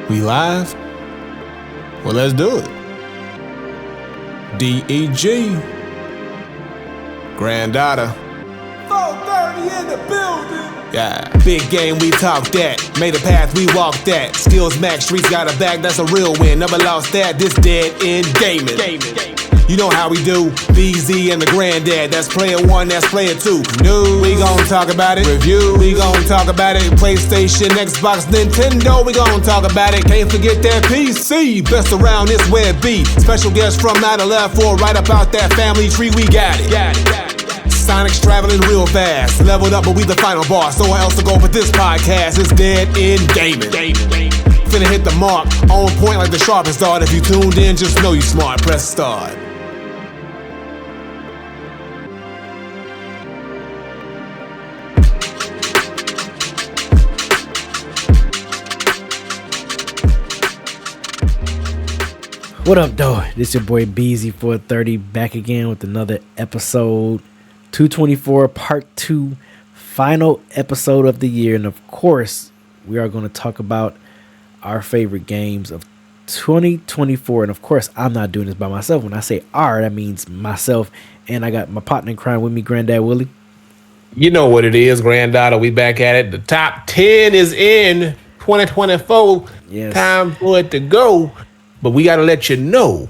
We live? Well, let's do it. DEG. Granddaughter. 4:30 in the building. Yeah. Big game, we talk that. Made a path, we walk that. Skills max, streets got a bag, that's a real win. Never lost that, this dead end gaming. You know how we do. BZ and the granddad. That's player one, that's player two. New, we gon' talk about it. Review, we gon' talk about it. PlayStation, Xbox, Nintendo, we gon' talk about it. Can't forget that PC. Best around this web B. Special guest from 9/11 right up out that family tree. We got it. Sonic's traveling real fast. Leveled up, but we the final boss. So else to go with this podcast. It's dead end gaming. Finna hit the mark. On point like the sharpest dart. If you tuned in, just know you smart. Press start. What up, though? This your boy BZ430 back again with another episode 224 part 2, final episode of the year. And of course, we are going to talk about our favorite games of 2024. And of course, I'm not doing this by myself. When I say our, that means myself. And I got my partner in crime with me, Granddad Willie. You know what it is, Granddaughter. We back at it. The top 10 is in 2024. Yes. Time for it to go. But we got to let you know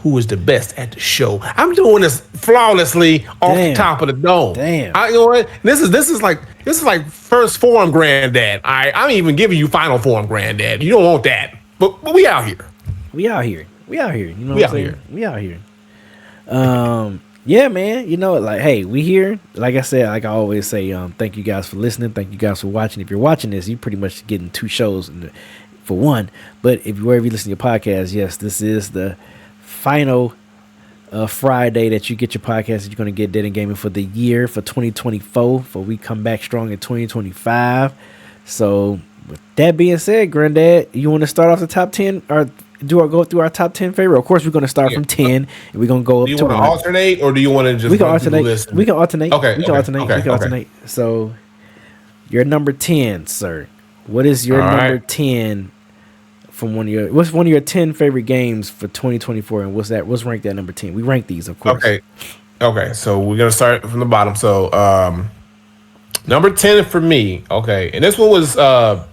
who is the best at the show. I'm doing this flawlessly off the top of the dome. Damn. You know what? This is like first form, Granddad. I'm even giving you final form, Granddad. You don't want that. But we out here. We out here. You know We what I'm out saying? here. We out here. Yeah, man. You know, like, hey, we here. Like I said, like I always say, thank you guys for listening. Thank you guys for watching. If you're watching this, you pretty much getting two shows for one. But if wherever you listen to your podcast, yes, this is the final Friday that you get your podcast. You're going to get Dead and Gaming for the year for 2024. For we come back strong in 2025. So with that being said, Granddad, you want to start off the top 10 or go through our top 10 favorite? Of course, we're going to start from 10 and we're going to go up to. Do you want to alternate or do you want to just? We can alternate. We can alternate. Okay. We can alternate. So your number 10, sir. What is your number 10 from what's one of your 10 favorite games for 2024, and what's ranked at number 10? We rank these, of course. Okay, so we're gonna start from the bottom. So number 10 for me, okay, and this one was shout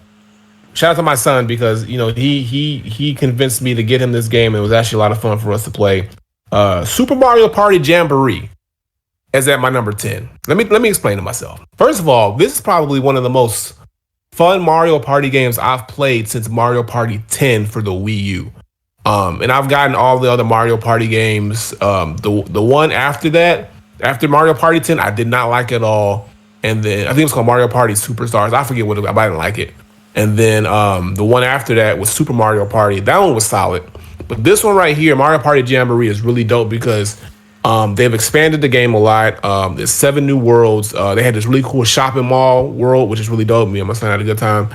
out to my son because you know he convinced me to get him this game. It was actually a lot of fun for us to play. Super Mario Party Jamboree is at my number 10. Let me explain to myself. First of all, this is probably one of the most fun Mario Party games I've played since Mario Party 10 for the Wii U. And I've gotten all the other Mario Party games. The one after that, after Mario Party 10, I did not like at all. And then I think it was called Mario Party Superstars. I forget what it was, but I didn't like it. And then the one after that was Super Mario Party. That one was solid. But this one right here, Mario Party Jamboree, is really dope because they've expanded the game a lot. There's 7 new worlds. They had this really cool shopping mall world, which is really dope. Me and my son had a good time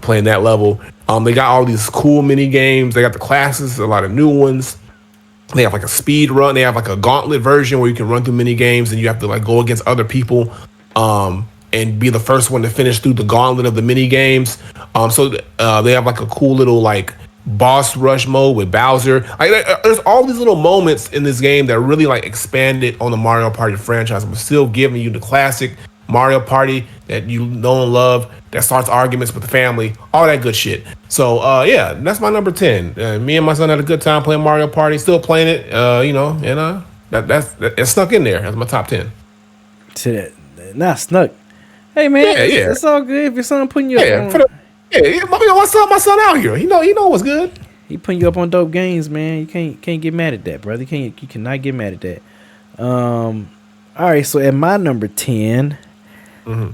playing that level. They got all these cool mini games. They got the classes, a lot of new ones. They have like a speed run. They have like a gauntlet version where you can run through mini games and you have to like go against other people and be the first one to finish through the gauntlet of the mini games. So they have like a cool little like boss rush mode with Bowser. There's all these little moments in this game that really like expanded on the Mario Party franchise, but still giving you the classic Mario Party that you know and love, that starts arguments with the family, all that good shit. So yeah, that's my number 10. Me and my son had a good time playing Mario Party, still playing it, and that's snuck in there as my top 10. Not snuck. Hey man, yeah. It's all good if your son putting you up on. My son out here. He know what's good. He putting you up on dope games, man. You can't get mad at that, brother. You cannot get mad at that. All right, so at my number 10,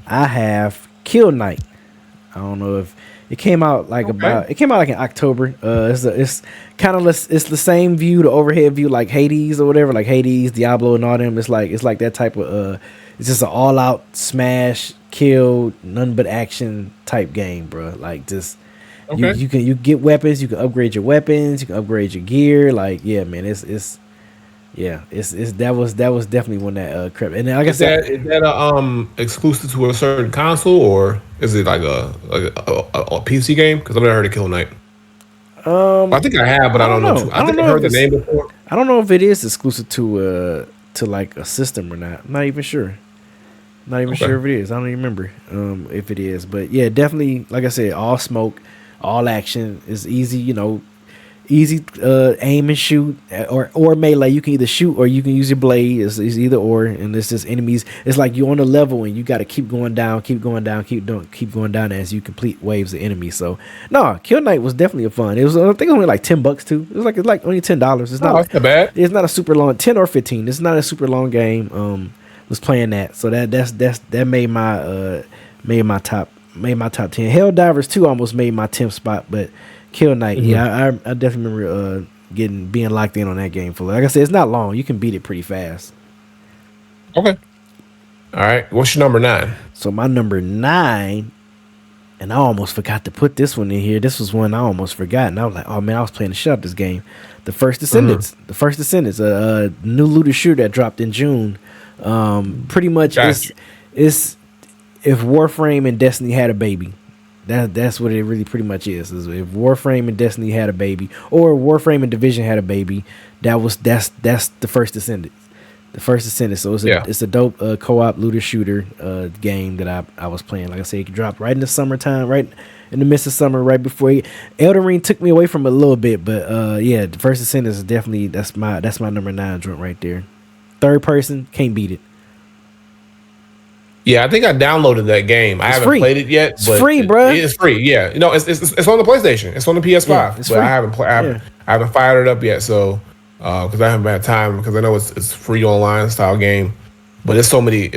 I have Kill Knight. I don't know if it came out like in October. It's kind of it's the same view, the overhead view like Hades or whatever, like Hades, Diablo, and all them. It's like that type of it's just an all out smash, kill, none but action type game, bro. Like just you get weapons, you can upgrade your weapons, you can upgrade your gear. Like yeah, man, it's that was definitely one that crept. And then, like I said, is that exclusive to a certain console or is it like a PC game? Because I've never heard of Kill Knight. I think I have, but I I don't don't know. know. I I don't think I know heard if the it's. name before. I don't know if it is exclusive to like a system or not. I'm not even sure. Not even Okay. sure if it is. I don't even remember if it is. But yeah, definitely. Like I said, all smoke, all action is easy. Easy aim and shoot or melee. You can either shoot or you can use your blade. It's either or, and it's just enemies. It's like you're on a level and you got to keep going down, keep going down, keep going down as you complete waves of enemies. So no, Kill Knight was definitely a fun. It was I think it was only like $10 too. It's like only $10. It's not Oh, like that's not bad. it's not a super long 10 or 15. It's not a super long game. Was playing that, so that made my top 10. Helldivers 2 almost made my 10th spot, but Kill Knight, Hmm. yeah, I definitely remember being locked in on that game for like I said, it's not long. You can beat it pretty fast. Okay. All right. What's your number 9? So my number 9, and I almost forgot to put this one in here. This was one I almost forgot, and I was like, oh man, I was playing the shit out of this game. The First Hmm. Descendants. The First Descendants, a new looter shooter that dropped in June. Pretty much Got you. it's if Warframe and Destiny had a baby. That's what it really pretty much is if Warframe and Destiny had a baby, or Warframe and Division had a baby, that's the First Descendants. The First Descendants. So Yeah. it's a dope co-op looter shooter game that I was playing. Like I said, it dropped right in the summertime, right in the midst of summer, right before Elden Ring took me away from it a little bit, but yeah, the First Descendants is definitely that's my number 9 joint right there. Third person, can't beat it. Yeah, I think I downloaded that game. I It's haven't free. played it yet, It's but free, it, bruh. it's free. Yeah, it's on the PlayStation. It's on the Yeah, PS5, it's but I free. haven't Yeah. I haven't fired it up yet. So because I haven't had time, because I know it's free online style game, but it's so many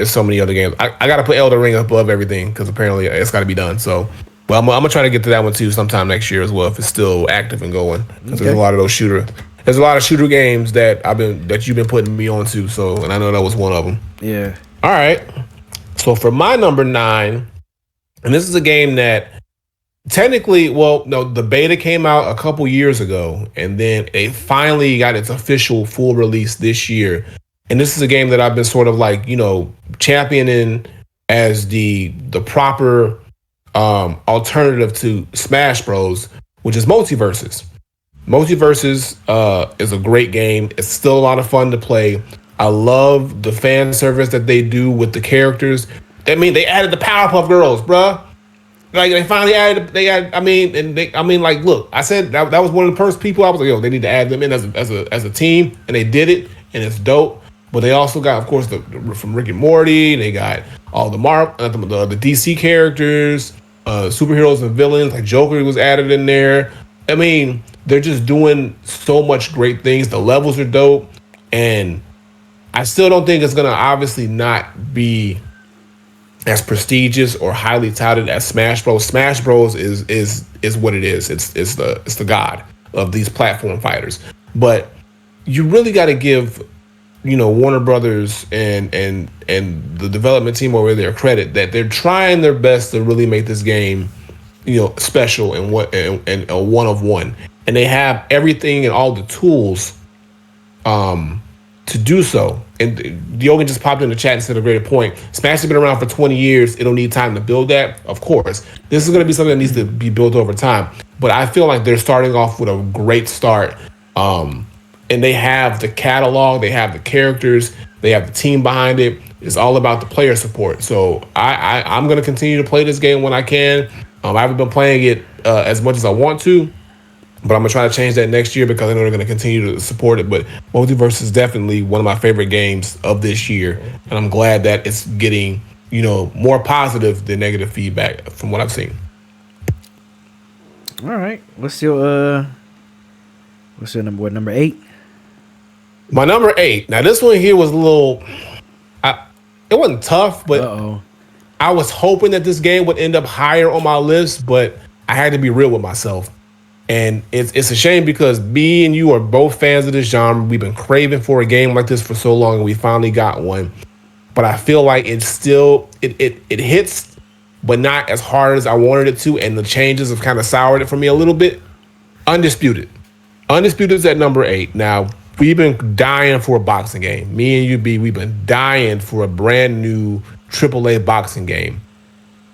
other games. I got to put Elden Ring above everything because apparently it's got to be done. So, but I'm gonna try to get to that one too sometime next year as well if it's still active and going, because there's a Okay. lot of those shooter. There's a lot of shooter games that you've been putting me on to. So, and I know that was one of them. Yeah. All right. So for my number 9, and this is a game that technically, well, no, the beta came out a couple years ago, and then it finally got its official full release this year. And this is a game that I've been sort of like, championing as the proper alternative to Smash Bros, which is Multiverses. Multiverses is a great game. It's still a lot of fun to play. I love the fan service that they do with the characters. I mean, they added the Powerpuff Girls, bruh. Like they finally added, they added. Like, look, I said that was one of the first people I was like, yo, they need to add them in as a team, and they did it, and it's dope. But they also got, of course, from Rick and Morty. They got all the DC characters, superheroes and villains. Like Joker was added in there. I mean, they're just doing so much great things. The levels are dope, and I still don't think it's gonna obviously not be as prestigious or highly touted as Smash Bros. Smash Bros. Is what it is. It's the god of these platform fighters. But you really got to give Warner Brothers and the development team over there credit that they're trying their best to really make this game special and a one of one, and they have everything and all the tools to do so. And Yogan just popped in the chat and said a great point. Smash has been around for 20 years. It'll need time to build that. Of course, this is going to be something that needs to be built over time. But I feel like they're starting off with a great start. And they have the catalog, they have the characters, they have the team behind it. It's all about the player support. So I'm going to continue to play this game when I can. I haven't been playing it as much as I want to, but I'm gonna try to change that next year because I know they're gonna continue to support it. But Multiverse is definitely one of my favorite games of this year, and I'm glad that it's getting more positive than negative feedback from what I've seen. All right. What's your number? What, number 8? My number 8. Now this one here was a little. It wasn't tough, but Uh-oh. I was hoping that this game would end up higher on my list, but I had to be real with myself. And it's a shame because me and you are both fans of this genre. We've been craving for a game like this for so long, and we finally got one. But I feel like it's still it hits, but not as hard as I wanted it to, and the changes have kind of soured it for me a little bit. Undisputed. Undisputed is at number 8. Now, we've been dying for a boxing game. Me and you, B, we've been dying for a brand new AAA boxing game.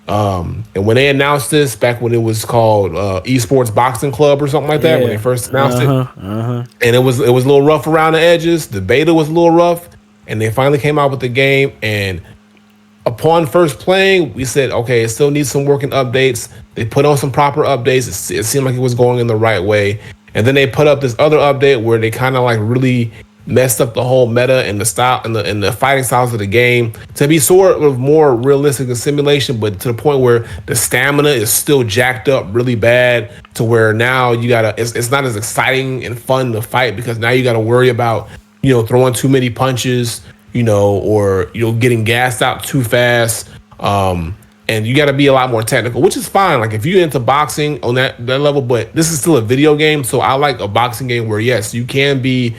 And when they announced this back when it was called Esports Boxing Club or something like that, when they Yeah. first announced it, Uh-huh. and it was a little rough around the edges. The beta was a little rough, and they finally came out with the game. And upon first playing, we said, okay, it still needs some working updates. They put on some proper updates. It seemed like it was going in the right way. And then they put up this other update where they kind of like really messed up the whole meta and the style and the fighting styles of the game to be sort of more realistic and simulation, but to the point where the stamina is still jacked up really bad to where now it's not as exciting and fun to fight because now you gotta worry about throwing too many punches, or getting gassed out too fast. And you got to be a lot more technical, which is fine. Like if you're into boxing on that level, but this is still a video game, so I like a boxing game where yes, you can be,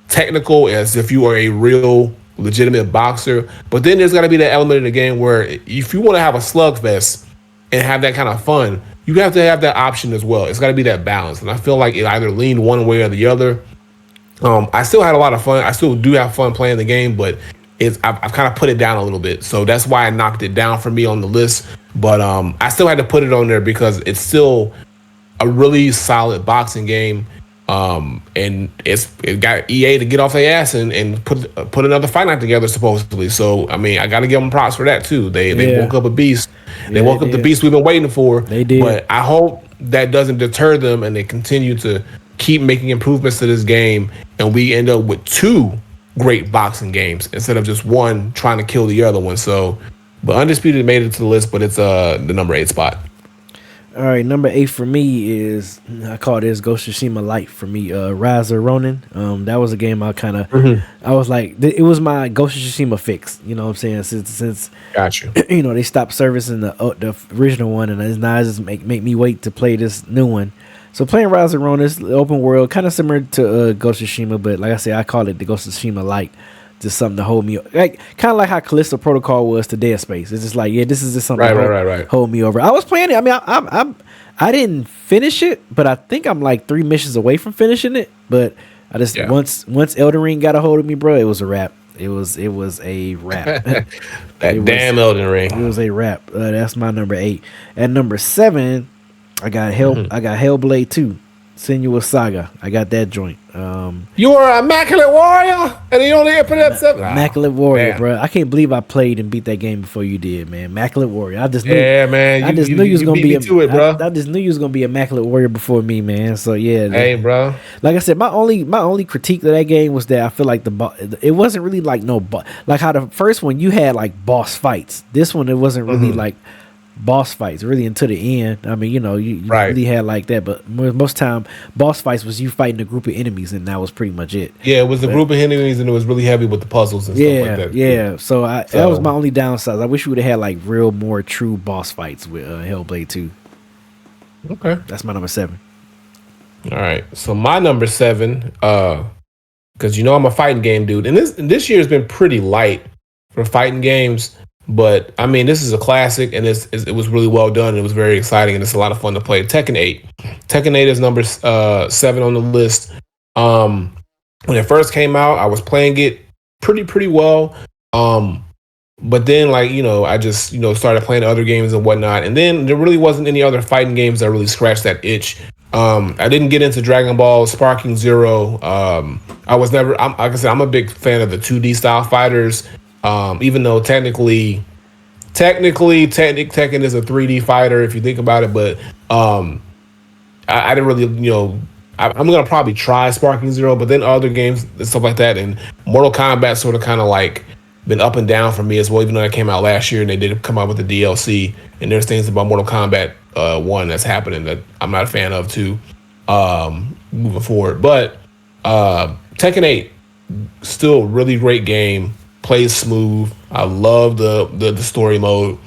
technical as if you are a real legitimate boxer. But then there's got to be that element in the game where if you want to have a slugfest and have that kind of fun, you have to have that option as well. It's got to be that balance, and I feel like it either leaned one way or the other. I still had a lot of fun. I still do have fun playing the game, but I've kind of put it down a little bit. So that's why I knocked it down for me on the list. But I still had to put it on there because it's still a really solid boxing game. And it got EA to get off their ass and put another fight night together supposedly. So I mean, I got to give them props for that too. They woke up a beast. They woke up the beast we've been waiting for. They did. But I hope that doesn't deter them and they continue to keep making improvements to this game, and we end up with two great boxing games instead of just one trying to kill the other one. So, but Undisputed made it to the list, but it's the number 8 spot. All right, number 8 for me is, I call this Ghost of Tsushima Light for me. Rise of Ronin. That was a game I kind of, I was like, it was my Ghost of Tsushima fix. You know what I'm saying? Since Gotcha. They stopped servicing the original one, and now it just make me wait to play this new one. So playing Rise of Ronin is open world, kind of similar to Ghost of Tsushima, but like I said, I call it the Ghost of Tsushima Light. Just something to hold me, like kind of like how Callisto Protocol was to Dead Space. It's just like, yeah, this is just something right. hold me over. I was playing it. I mean, I didn't finish it, but I think I'm like 3 missions away from finishing it. But I just once Elden Ring got a hold of me, bro, it was a wrap. It was a wrap. Elden Ring. It was a wrap. That's my number 8. At number 7. I got Hellblade 2, Senua's Saga. I got that joint. You are an immaculate warrior, and you only put it at 7. Immaculate Warrior, bro. I can't believe I played and beat that game before you did, man. Immaculate Warrior. I just knew. Yeah, man. I just knew you was gonna be to it, bro. I just knew you was gonna be Immaculate Warrior before me, man. So yeah. Hey, bro. Like I said, my only critique of that game was that I feel like it wasn't really like like how the first one you had like boss fights. This one it wasn't really like boss fights really until the end. I mean, you really had like that, but most time boss fights was you fighting a group of enemies, and that was pretty much it. Yeah, it was a group of enemies, and it was really heavy with the puzzles and stuff like that. Yeah. So that was my only downside. I wish we would have had like real, more true boss fights with Hellblade 2. Okay, that's my number 7. All right, so my number 7, because I'm a fighting game dude, and this year has been pretty light for fighting games. But I mean, this is a classic, and it was really well done. It was very exciting, and it's a lot of fun to play. Tekken 8. Tekken 8 is number 7 on the list. When it first came out, I was playing it pretty well. But then, I just started playing other games and whatnot, and then there really wasn't any other fighting games that really scratched that itch. I didn't get into Dragon Ball Sparking Zero. I was never. Like I said, I'm a big fan of the 2D style fighters. Even though technically Tekken is a 3D fighter if you think about it, but I didn't really, I'm gonna probably try Sparking Zero, but then other games and stuff like that, and Mortal Kombat sort of kind of like been up and down for me as well. Even though it came out last year and they did come out with the DLC, and there's things about Mortal Kombat 1 that's happening that I'm not a fan of too, moving forward. But Tekken 8, still really great game. Plays smooth. I love the story mode.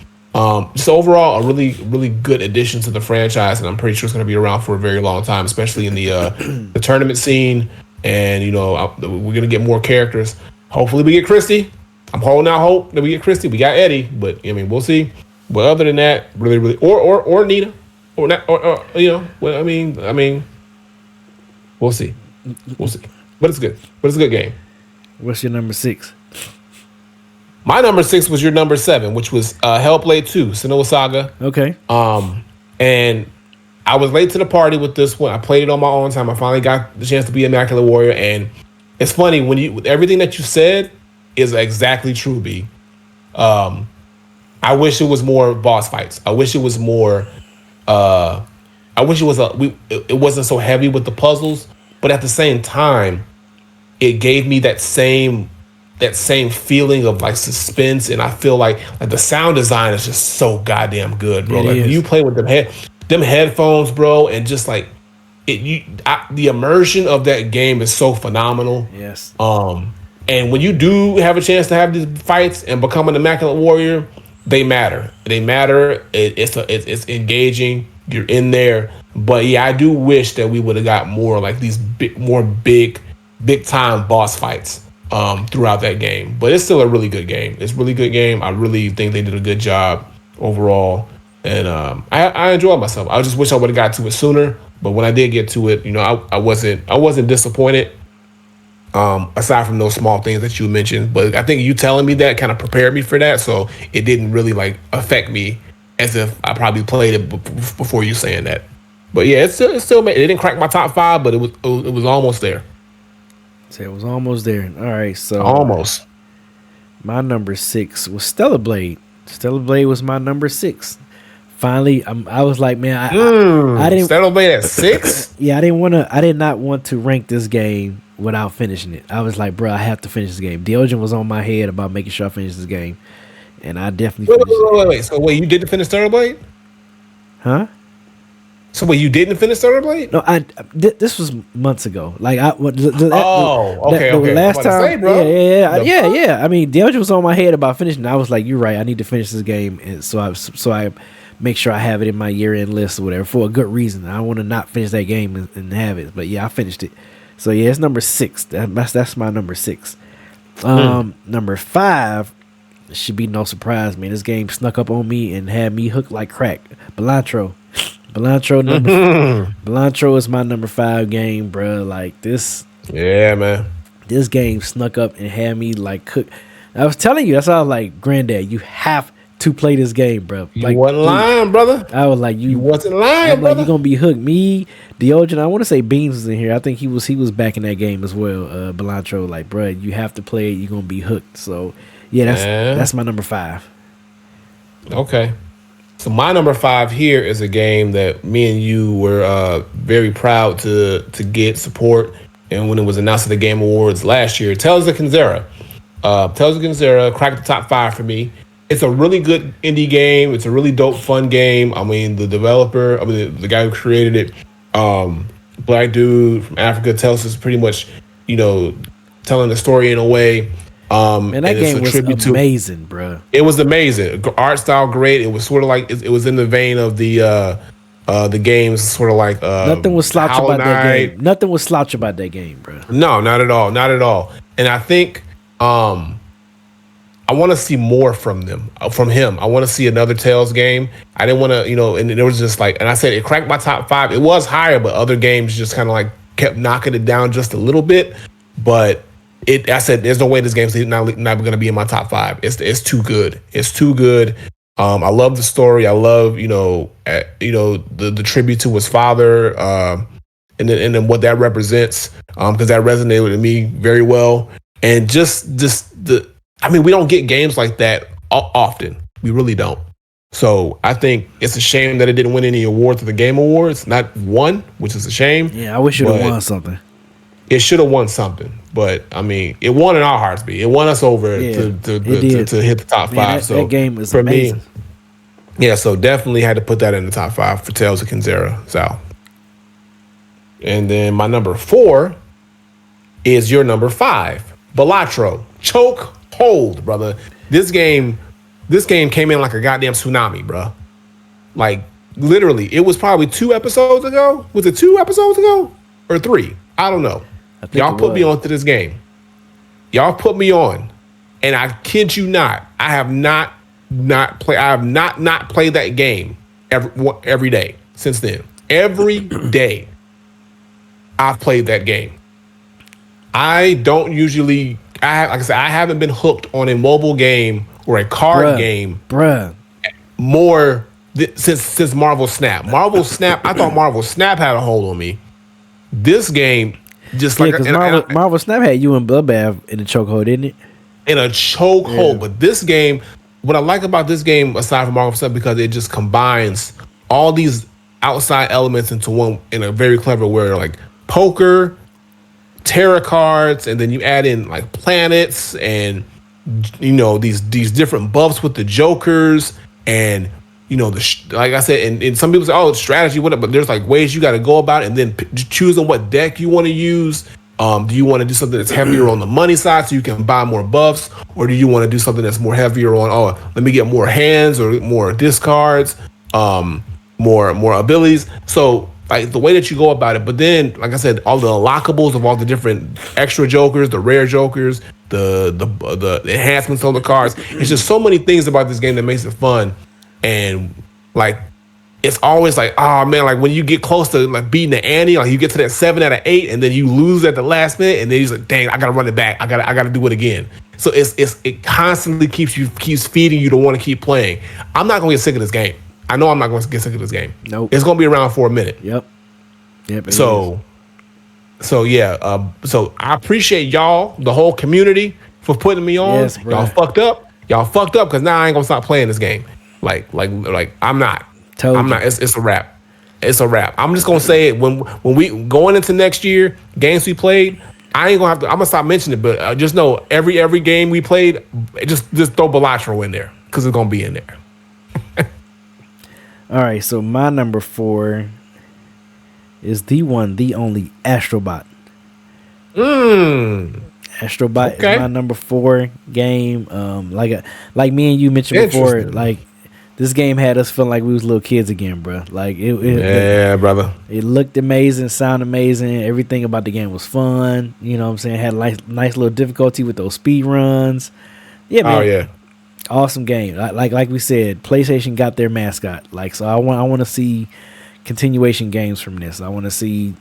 Just overall, a really good addition to the franchise, and I'm pretty sure it's going to be around for a very long time, especially in the tournament scene. And we're going to get more characters. Hopefully, we get Christy. I'm holding out hope that we get Christy. We got Eddie, but I mean, we'll see. But other than that, really, or Nina, or not, or well, I mean, we'll see. But it's good. But it's a good game. What's your number 6? My number 6 was your number 7, which was Hellblade 2, Senua Saga. Okay. And I was late to the party with this one. I played it on my own time. I finally got the chance to be Immaculate Warrior, and it's funny when you everything that you said is exactly true. B. I wish it was more boss fights. I wish it was more. I wish it was it wasn't so heavy with the puzzles, but at the same time, it gave me that same feeling of like suspense, and I feel like the sound design is just so goddamn good, bro. It Like when you is. play with them headphones, bro, and just like the immersion of that game is so phenomenal. Yes. And when you do have a chance to have these fights and become an immaculate warrior, they matter. They matter. It's engaging. You're in there. But yeah, I do wish that we would have got more like these big time boss fights throughout that game. But it's still a really good game. It's a really good game. I really think they did a good job overall, and I enjoyed myself. I just wish I would have got to it sooner. But when I did get to it, I wasn't disappointed. Aside from those small things that you mentioned, but I think you telling me that kind of prepared me for that, so it didn't really like affect me as if I probably played it before you saying that. But yeah, it didn't crack my top 5, but it was almost there, So it was almost there. All right. So almost. my number 6 was Stellar Blade. Stellar Blade was my number 6. Finally, I was like, man, I didn't. Stellar Blade at 6. Yeah, I didn't want to. I did not want to rank this game without finishing it. I was like, bro, I have to finish this game. Deogen was on my head about making sure I finish this game, and I definitely Wait, wait, finished it. wait, wait, wait. So wait, you didn't finish Stellar Blade? Huh? So wait, you didn't finish Stellar Blade? No, this was months ago. Like Oh, okay, okay. last I'm about to time, say, bro. yeah. I mean, Deogen was on my head about finishing. I was like, you're right. I need to finish this game, and so I make sure I have it in my year end list or whatever for a good reason. I want to not finish that game and have it, but yeah, I finished it. So yeah, it's number 6. That's my number 6. Number 5 should be no surprise, man. This game snuck up on me and had me hooked like crack. Belantro. Belantro is my number 5 game, bro. Like Yeah, man. this game snuck up and had me like cook. I was telling you, that's how I was like, Granddad, you have to play this game, bro. You Like, wasn't dude, lying, brother. I was like, You wasn't I'm lying, like, brother. you're gonna be hooked. Me, Diogen, I want to say Beans was in here. I think he was back in that game as well. Belantro, like, bro, you have to play it. You're gonna be hooked. So yeah, Yeah. that's my number 5. Okay. So my number 5 here is a game that me and you were very proud to get support. And when it was announced at the Game Awards last year, Tales of Kenzera. Tales of Kenzera cracked the top 5 for me. It's a really good indie game. It's a really dope, fun game. I mean, the developer, the guy who created it, black dude from Africa, tells us pretty much, telling the story in a way. Man, that and it's game a was tribute amazing, bro. It was amazing. Art style great. It was sort of like it was in the vein of the games, sort of like Nothing was slouch Hollow about that Knight. game. Nothing was slouch about that game, bro. No, not at all, not at all. And I think I want to see more from him. I want to see another Tales game. I didn't want to, and it was just like, and I said it cracked my top 5. It was higher, but other games just kind of like kept knocking it down just a little bit. But I said, there's no way this game's not going to be in my top 5. It's too good. It's too good. I love the story. I love, the tribute to his father, and then what that represents, because that resonated with me very well. And just we don't get games like that often. We really don't. So I think it's a shame that it didn't win any awards at the Game Awards. Not one, which is a shame. Yeah, I wish it would have won something. It should have won something, but I mean, it won in our hearts. It won us over to hit the top 5. That game was for amazing. me, yeah. So definitely had to put that in the top 5 for Tales of Kenzera. So, and then my number 4 is your number 5, Balatro. Choke hold, brother. This game came in like a goddamn tsunami, bro. Like literally, it was probably 2 episodes ago. Was it 2 episodes ago or 3? I don't know. Y'all put me onto this game. Y'all put me on, and I kid you not, I have not played that game every day since then. Every day, I've played that game. I don't usually like I said, I haven't been hooked on a mobile game or a card bruh, game bruh. more since Marvel Snap. Marvel Snap, I thought Marvel Snap had a hold on me. This game, just Yeah, like because Marvel Snap had you and Bloodbath in the chokehold, didn't it? in a chokehold. Yeah. But this game, what I like about this game, aside from Marvel Snap, because it just combines all these outside elements into one in a very clever way, like poker, tarot cards, and then you add in like planets and these different buffs with the jokers and like I said, and some people say, oh, it's strategy, whatever, but there's like ways you got to go about it, and then choosing what deck you want to use. Do you want to do something that's heavier on the money side so you can buy more buffs, or do you want to do something that's more heavier on, oh, let me get more hands or more discards, more abilities? So like the way that you go about it, but then like I said, all the unlockables of all the different extra jokers, the rare jokers, the enhancements on the cards. It's just so many things about this game that makes it fun, and like it's always like, oh man, like when you get close to like beating the ante, like you get to that 7 out of 8, and then you lose at the last minute, and then you're like, dang, I gotta run it back. I gotta do it again. So it constantly keeps feeding you to want to keep playing. I'm not gonna get sick of this game. I know I'm not gonna get sick of this game. Nope. It's gonna be around for a minute. Yep. So yeah, so I appreciate y'all, the whole community, for putting me on. Yes, bro. Y'all fucked up because now I ain't gonna stop playing this game. Like I'm not. Told I'm you. not. It's a wrap. It's a wrap. I'm just gonna say it when we going into next year, games we played. I ain't gonna have to. I'm gonna stop mentioning it, but just know every game we played, just throw Balatro in there because it's gonna be in there. All right, so my number 4 is the one, the only Astrobot. Astrobot Okay. is my number 4 game. Like me and you mentioned before, Interesting. like this game had us feeling like we was little kids again, bro. Like Yeah, brother. it looked amazing, sounded amazing. Everything about the game was fun. You know what I'm saying? Had nice little difficulty with those speed runs. Yeah, man. Oh yeah. Awesome game. Like we said, PlayStation got their mascot. Like, so I want to see continuation games from this. I want to see,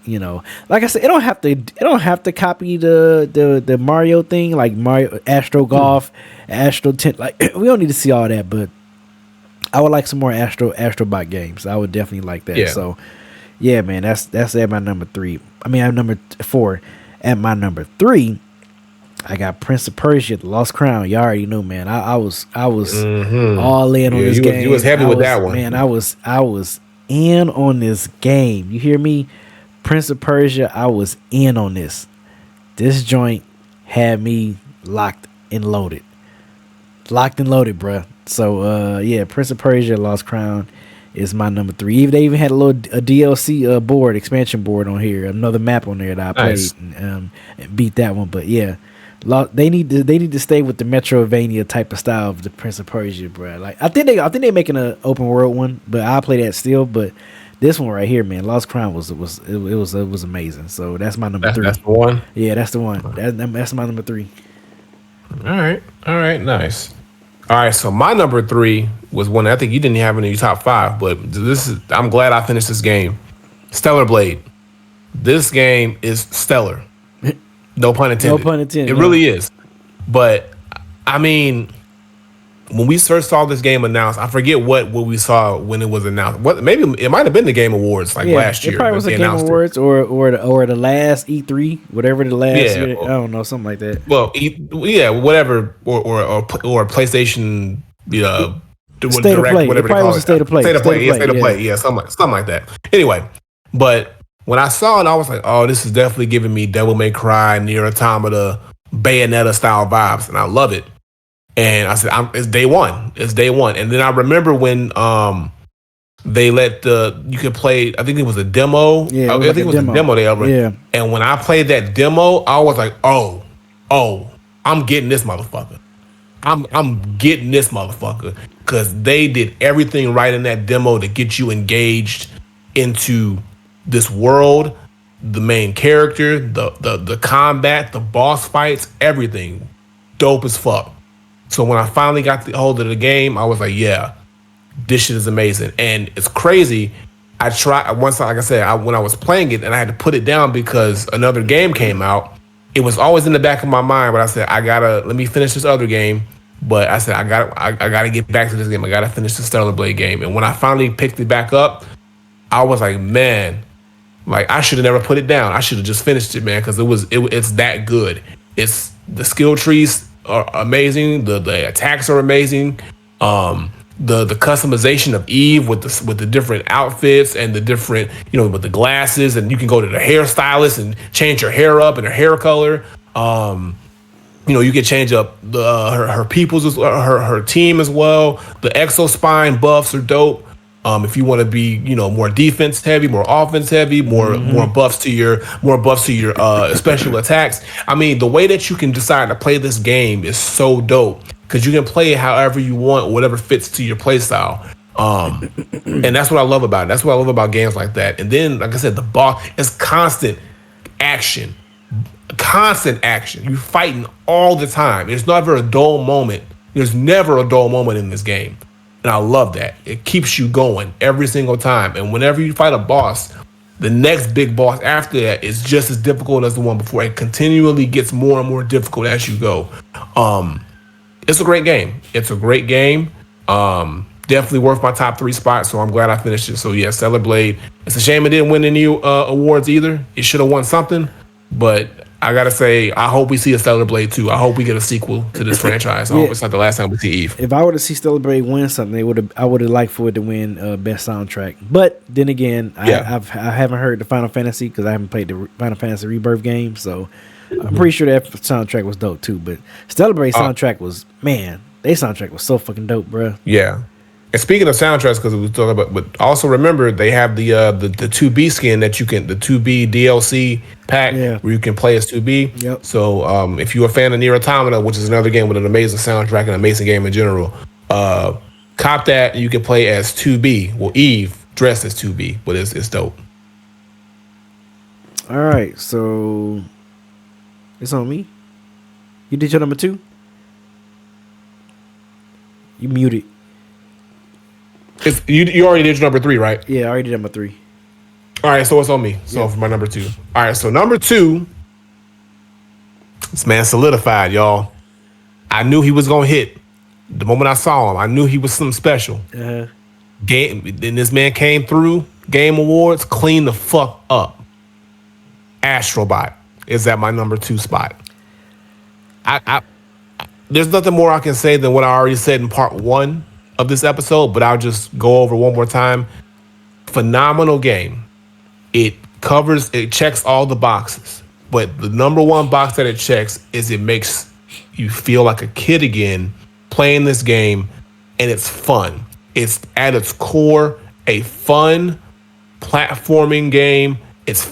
like I said, it don't have to copy the Mario thing, like Mario Astro Golf, Astro Tent. Like we don't need to see all that, but I would like some more Astrobot games. I would definitely like that. Yeah. So yeah, man, that's at my number 3. I mean, I'm number 4. At my number 3, I got Prince of Persia, The Lost Crown. You already know, man. I was all in on this game. You was heavy with that one, man. I was in on this game. You hear me? Prince of Persia. I was in on this. This joint had me locked and loaded, bruh. So yeah, Prince of Persia, Lost Crown is my number 3. They even had a DLC board, expansion board on here, another map on there that I Nice. played and beat that one. But yeah. They need to stay with the Metrovania type of style of the Prince of Persia, bro. Like I think they're making an open world one, but I'll play that still. But this one right here, man, Lost Crown was amazing. So that's my number 3. That's the one. Yeah, that's the one. That's my number 3. All right, nice. All right, so my number 3 was one I think you didn't have in your top 5, but I'm glad I finished this game. Stellar Blade. This game is stellar. No pun intended. No pun intended. It really is. But I mean, when we first saw this game announced, I forget what we saw when it was announced. Maybe it might have been the Game Awards last year. It probably was they a Game announced Awards or the last E3, whatever the last. Yeah, year, I don't know, something like that. Well, yeah, whatever, or PlayStation, State of Play. whatever It probably was a State of Play. State of Play, yeah, something like that. Anyway, but when I saw it, I was like, oh, this is definitely giving me Devil May Cry, Nier Automata, Bayonetta style vibes, and I love it. And I said, it's day one. It's day one. And then I remember when they let you could play, I think it was a demo. Yeah, I think it was a demo they ever. Yeah. And when I played that demo, I was like, oh, I'm getting this motherfucker. I'm getting this motherfucker. Because they did everything right in that demo to get you engaged into this world, the main character, the combat, the boss fights, everything. Dope as fuck. So when I finally got the hold of the game, I was like, yeah, this shit is amazing. And it's crazy. I tried once, like I said, when I was playing it and I had to put it down because another game came out. it was always in the back of my mind, but I said, I gotta let me finish this other game. But I said, I gotta get back to this game. I gotta finish the Stellar Blade game. And when I finally picked it back up, I was like, man, like I should have never put it down. I should have just finished it, man, because it's that good. It's the skill trees are amazing. The attacks are amazing. The customization of Eve with the different outfits and the different, with the glasses, and you can go to the hairstylist and change your hair up and her hair color. You can change up her people's her team as well. The exo spine buffs are dope. If you want to be, more defense heavy, more offense heavy, more buffs to your special attacks. I mean, the way that you can decide to play this game is so dope because you can play it however you want, whatever fits to your play style. And that's what I love about it. That's what I love about games like that. And then, like I said, the boss is constant action. Constant action. You're fighting all the time. There's never a dull moment. There's never a dull moment in this game. And I love that. It keeps you going every single time. And whenever you fight a boss, the next big boss after that is just as difficult as the one before. It continually gets more and more difficult as you go. It's a great game. It's a great game. Definitely worth my top 3 spots, so I'm glad I finished it. So yeah, Stellar Blade. It's a shame it didn't win any awards either. It should have won something, but I gotta say, I hope we see a Stellar Blade 2. I hope we get a sequel to this franchise. I hope it's not the last time we see Eve. If I were to see Stellar Blade win something, I would have liked for it to win best soundtrack. But then again, I haven't heard the Final Fantasy because I haven't played the Final Fantasy Rebirth game, so I'm pretty sure that soundtrack was dope too. But Stellar Blade soundtrack was, man, their soundtrack was so fucking dope, bro. Yeah. And speaking of soundtracks, because we was talking about, but also remember they have the 2B skin that you can, the 2B DLC pack where you can play as 2B. Yep. So if you're a fan of Nier Automata, which is another game with an amazing soundtrack and an amazing game in general, cop that and you can play as 2B. Well, Eve dressed as 2B, but it's dope. All right, so it's on me. You did your number 2? You muted. You already did your number 3, right? Yeah, I already did number 3. All right, so it's on me. So for my number 2. All right, so number 2, this man solidified, y'all. I knew he was gonna hit. The moment I saw him, I knew he was something special. Game, and this man came through. Game Awards, clean the fuck up. Astrobot is at my number 2 spot. I there's nothing more I can say than what I already said in part 1 of this episode, but I'll just go over one more time. Phenomenal game. It checks all the boxes, but the number 1 box that it checks is it makes you feel like a kid again playing this game, and it's fun. It's at its core a fun platforming game. It's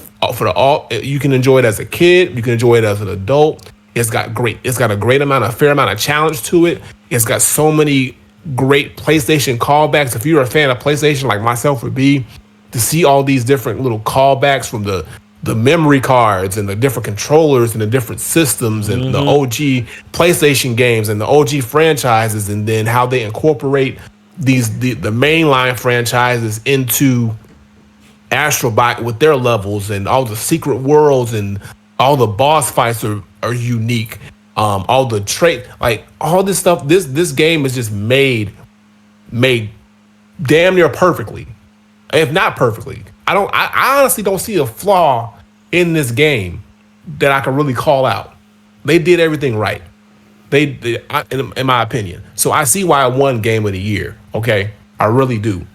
you can enjoy it as a kid, you can enjoy it as an adult. It's got a fair amount of challenge to it. It's got so many great PlayStation callbacks. If you're a fan of PlayStation like myself would be, to see all these different little callbacks from the memory cards and the different controllers and the different systems and the OG PlayStation games and the OG franchises, and then how they incorporate the mainline franchises into Astrobot with their levels, and all the secret worlds and all the boss fights are unique. All the trait, like all this stuff, this game is just made damn near perfectly, if not perfectly. I honestly don't see a flaw in this game that I can really call out. They did everything right. In my opinion. So I see why I won Game of the Year. Okay, I really do,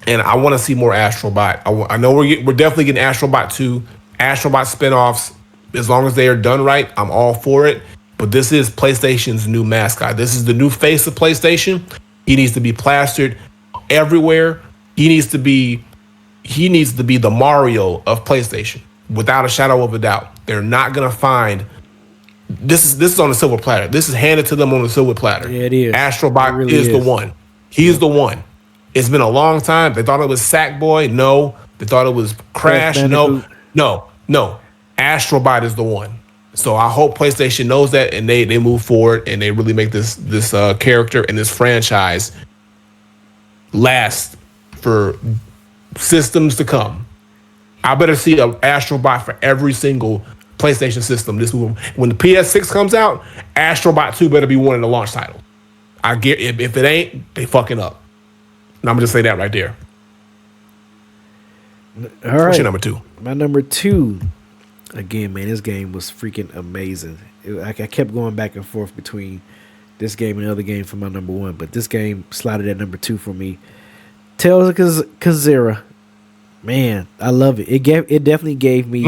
and I want to see more Astrobot. I know we're definitely getting Astrobot 2, Astrobot spinoffs. As long as they are done right, I'm all for it. But this is PlayStation's new mascot. This is the new face of PlayStation. He needs to be plastered everywhere. He needs to be the Mario of PlayStation, without a shadow of a doubt. They're not gonna find this is on the silver platter. This is handed to them on the silver platter. Yeah, it is. Astrobot really is the one. He is the one. It's been a long time. They thought it was Sackboy. No. They thought it was Crash. No. Astrobot is the one. So I hope PlayStation knows that, and they move forward and they really make this character and this franchise last for systems to come. I better see an Astrobot for every single PlayStation system. This will, when the PS6 comes out, Astrobot 2 better be one of the launch titles. I get if it ain't, they fucking up. And I'm gonna just say that right there. All right. What's your number 2? My number 2. Again, man, this game was freaking amazing. I kept going back and forth between this game and the other game for my number 1, but this game slotted at number 2 for me. Tales of Kazera. Man, I love it. It definitely gave me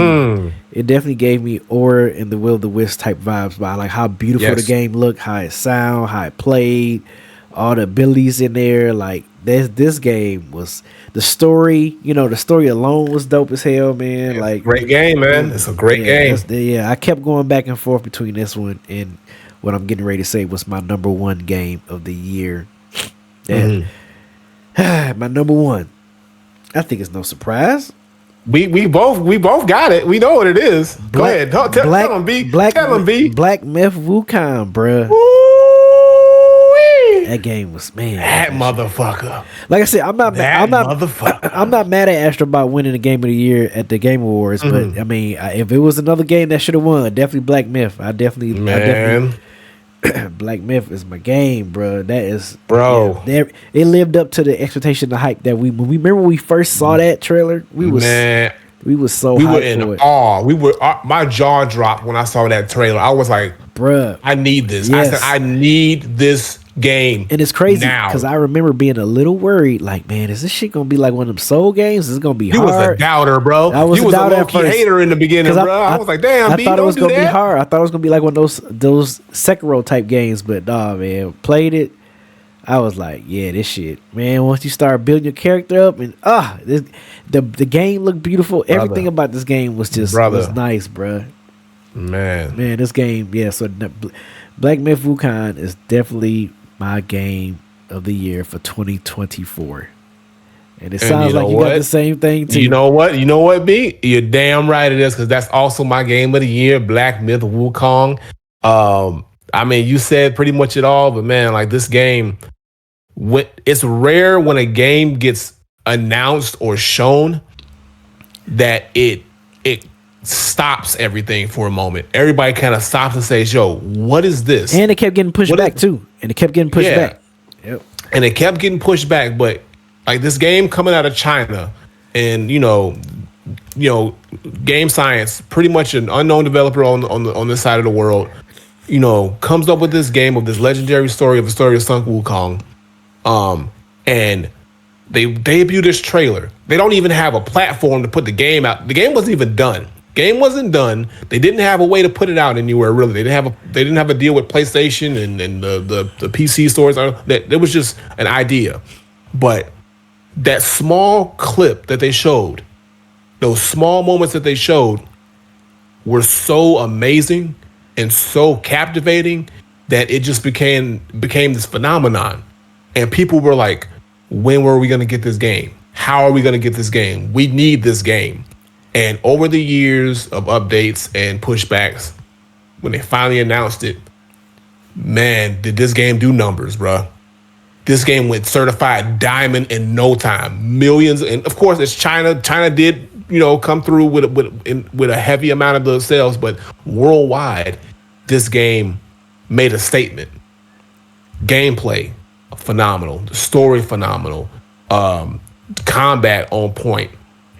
Ori and the Will of the Wisp type vibes by like how beautiful the game looked, how it sound, how it played, all the abilities in there. Like this game was the story. You know, the story alone was dope as hell, man. It's like a great game, man. It's a great game. Yeah, I kept going back and forth between this one and what I'm getting ready to say was my number 1 game of the year. And my number 1. I think it's no surprise. We both got it. We know what it is. Go ahead. Tell them, B. Tell them, B. Black Myth Wukong, bruh. That game was, man. That motherfucker. Like I said, I'm not mad at Astrobot winning the Game of the Year at the Game Awards, but I mean, if it was another game that should have won, definitely Black Myth. I definitely Black Myth is my game, bro. That is, bro. Yeah, it lived up to the expectation, the hype that we remember when we first saw that trailer. We was so we hyped were in for it. awe. My jaw dropped when I saw that trailer. I was like, bruh, I need this. Yes. I said, I need this game. And it's crazy because I remember being a little worried, like, man, is this shit gonna be like one of them soul games? Is it gonna be hard? You was a doubter, bro. I was you was a doubter low-key hater in the beginning, bro. I was like, damn, I B, thought it was gonna be hard. I thought it was gonna be like one of those Sekiro type games, but nah, man, played it. I was like, yeah, this shit, man. Once you start building your character up, and the game looked beautiful. Brother. Everything about this game was just was nice, bro. Man, this game, yeah. So Black Myth Wukong is definitely my game of the year for 2024. And it sounds like you got the same thing too. You know what, B? You're damn right it is, because that's also my game of the year, Black Myth Wukong. I mean, you said pretty much it all, but man, like this game, it's rare when a game gets announced or shown that it stops everything for a moment. Everybody kind of stops and says, yo, what is this? And it kept getting pushed back too. And it kept getting pushed back. Yep. And it kept getting pushed back. But like this game coming out of China, and you know, Game Science, pretty much an unknown developer on this side of the world, you know, comes up with this game of this legendary story of the story of Sun Wukong. And they debut this trailer. They don't even have a platform to put the game out. The game wasn't even done. Game wasn't done. They didn't have a way to put it out anywhere, really. They didn't have a deal with PlayStation and the PC stores. It was just an idea. But that small clip that they showed, those small moments that they showed were so amazing and so captivating that it just became this phenomenon. And people were like, when were we going to get this game? How are we going to get this game? We need this game. And over the years of updates and pushbacks, when they finally announced it, man, did this game do numbers, bro. This game went certified diamond in no time. Millions, and of course, it's China. China did, come through with a heavy amount of those sales, but worldwide, this game made a statement. Gameplay, phenomenal. The story, phenomenal. Combat on point.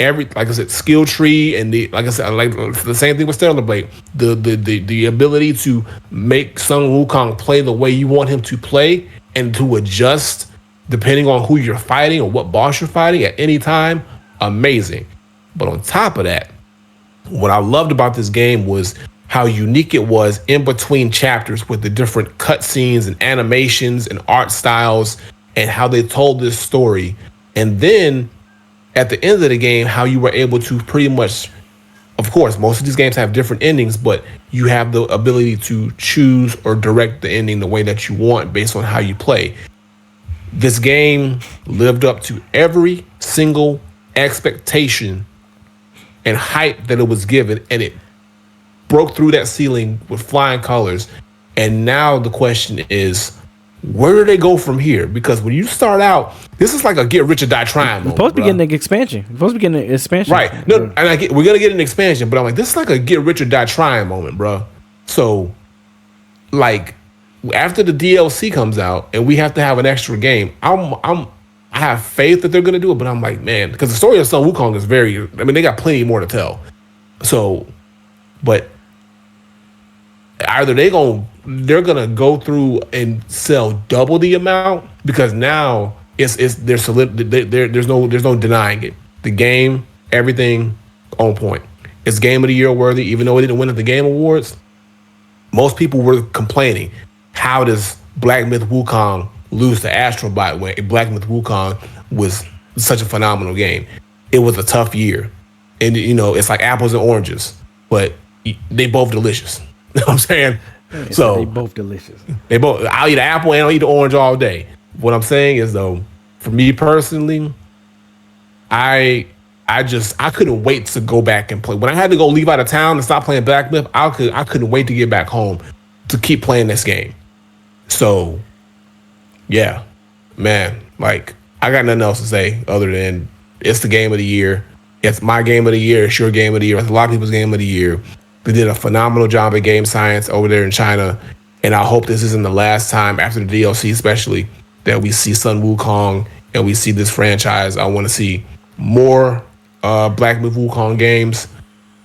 Like I said, skill tree, and like the same thing with Stellar Blade. The ability to make Sun Wukong play the way you want him to play and to adjust depending on who you're fighting or what boss you're fighting at any time, amazing. But on top of that, what I loved about this game was how unique it was in between chapters with the different cutscenes and animations and art styles and how they told this story. And then at the end of the game, how you were able to pretty much, of course, most of these games have different endings, but you have the ability to choose or direct the ending the way that you want based on how you play. This game lived up to every single expectation and hype that it was given, and it broke through that ceiling with flying colors. And now the question is, Where do they go from here? Because when you start out, this is like a get rich or die trying We're moment, supposed to be bro. getting the expansion. We're supposed to be getting the expansion. Right. No, and we're gonna get an expansion, but I'm like, this is like a get rich or die trying moment, bro. So, like, after the DLC comes out and we have to have an extra game, I have faith that they're gonna do it, but I'm like, man, because the story of Sun Wukong is very. I mean, they got plenty more to tell. So, but either they're gonna go through and sell double the amount because now it's there's no denying it. The game, everything on point. It's game of the year worthy, even though it didn't win at the game awards. Most people were complaining, how does Black Myth Wukong lose to Astrobot when Black Myth Wukong was such a phenomenal game? It was a tough year, and it's like apples and oranges, but they both delicious. You know what I'm saying? So they So both delicious. they both. I'll eat an apple and I'll eat an orange all day. What I'm saying is though, for me personally, I I couldn't wait to go back and play. When I had to go leave out of town and stop playing Black Myth, I couldn't wait to get back home to keep playing this game. So yeah, man, like I got nothing else to say other than it's the game of the year. It's my game of the year. It's your game of the year. It's a lot of people's game of the year. They did a phenomenal job at game science over there in China, and I hope this isn't the last time after the DLC, especially that we see Sun Wukong and we see this franchise. I want to see more Black Myth Wukong games,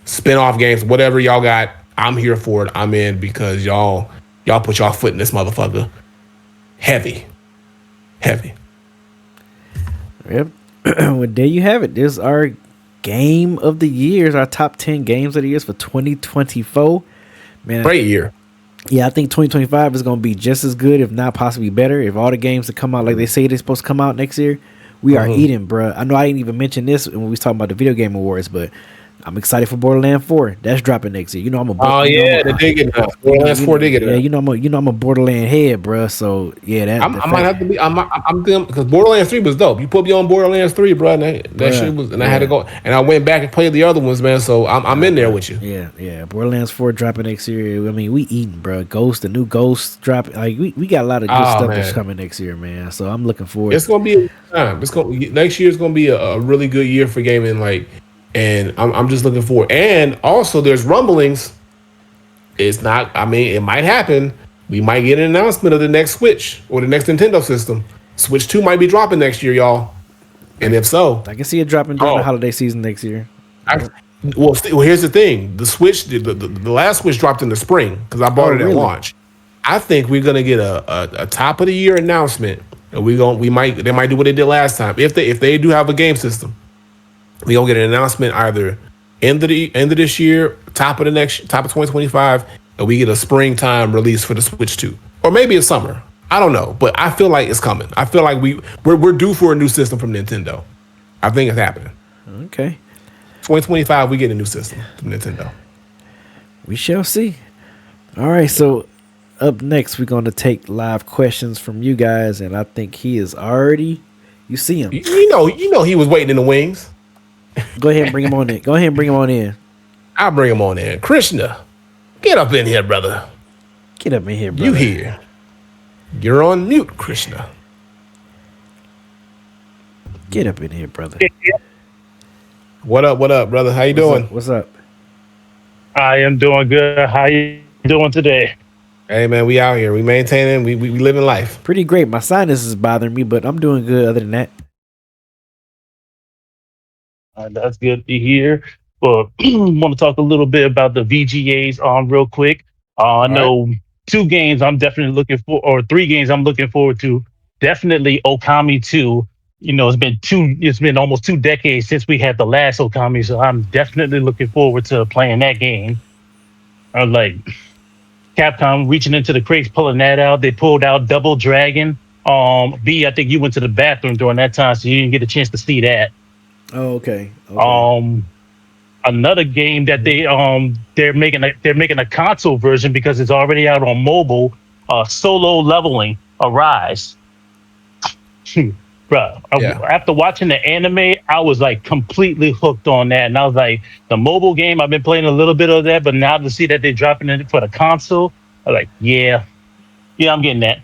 spin-off games, whatever y'all got. I'm here for it. I'm in because y'all put y'all foot in this motherfucker heavy, heavy. Yep. Well, there you have it. There's our game of the years, our top 10 games of the years for 2024. Man, Great year. yeah, I think 2025 is going to be just as good, if not possibly better. If all the games that come out like they say they're supposed to come out next year, we are eating, bruh. I know I didn't even mention this when we was talking about the video game awards, but I'm excited for Borderlands 4. That's dropping next year. You know I'm a Oh yeah, they did get enough. Borderlands 4 did get yeah, enough. you know I'm a Borderland head, bruh. So yeah, I might have to be. I'm doing because Borderlands 3 was dope. You put me on Borderlands 3, bro. And that shit was, and I had to go, and I went back and played the other ones, man. So I'm in there with you. Yeah. Borderlands 4 dropping next year. I mean, we eating, bro. Ghost, the new Ghost dropping. Like we got a lot of good Oh, stuff man. that's coming next year, man. So I'm looking forward. It's gonna be a good time. Next year is gonna be a really good year for gaming. Like, and I'm just looking forward. And also, there's rumblings. It's not. I mean, it might happen. We might get an announcement of the next Switch or the next Nintendo system. Switch 2 might be dropping next year, y'all. And if so, I can see it dropping during the oh, holiday season next year. I, well, here's the thing: the Switch, the last Switch dropped in the spring because I bought it at Really? launch. I think we're gonna get a top of the year announcement, and they might do what they did last time. If they do have a game system, we gonna get an announcement either end of this year, top of 2025, and we get a springtime release for the Switch 2, or maybe it's summer. I don't know, but I feel like it's coming. I feel like we're due for a new system from Nintendo. I think it's happening. Okay, 2025, we get a new system from Nintendo. we shall see. All right, so up next we're going to take live questions from you guys, and I think he is already. You see him. You know he was waiting in the wings. Go ahead and bring him on in. Go ahead and bring him on in. I'll bring him on in. Krishna, get up in here, brother. Get up in here, bro. You here? You're on mute, Krishna. Get up in here, brother. What up, brother? How you doing? What's up? I am doing good. How you doing today? Hey man, we out here. We maintaining. We living life. Pretty great. My sinus is bothering me, but I'm doing good other than that. That's good to hear. But want to talk a little bit about the VGAs real quick. I All right. know two games I'm definitely looking for, or three games I'm looking forward to. Definitely Okami 2. You know, it's been almost 2 decades since we had the last Okami, so I'm definitely looking forward to playing that game. Like Capcom reaching into the crates, pulling that out. They pulled out Double Dragon. B, I think you went to the bathroom during that time, so you didn't get a chance to see that. Oh, okay. Another game that they're making a console version because it's already out on mobile. Solo Leveling Arise. Bruh, Yeah. after watching the anime, I was like completely hooked on that, and I was like, the mobile game, I've been playing a little bit of that, but now to see that they're dropping it for the console, I'm like, yeah, I'm getting that.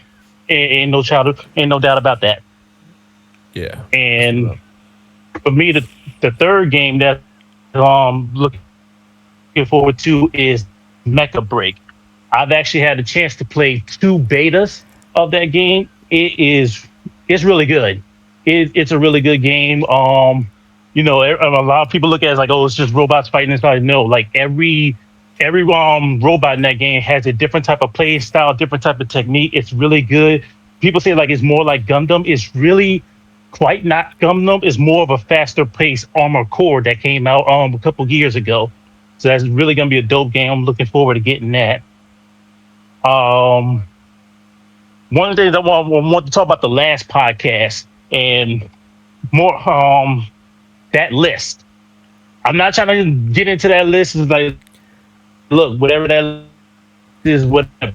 Ain't no doubt about that. Yeah. That's what's And up. for me, the third game that looking forward to is Mecha Break. I've actually had a chance to play two betas of that game. It's really good. It's a really good game. A lot of people look at it as like, oh, it's just robots fighting inside. No, like every robot in that game has a different type of play style, different type of technique. It's really good. People say like it's more like Gundam. It's really quite not Gundam. It's more of a faster paced Armor Core that came out a couple years ago. So that's really gonna be a dope game. I'm looking forward to getting that. Um, One of the things I want to talk about the last podcast and more that list. I'm not trying to get into that list. It's like, look, whatever that list is, whatever.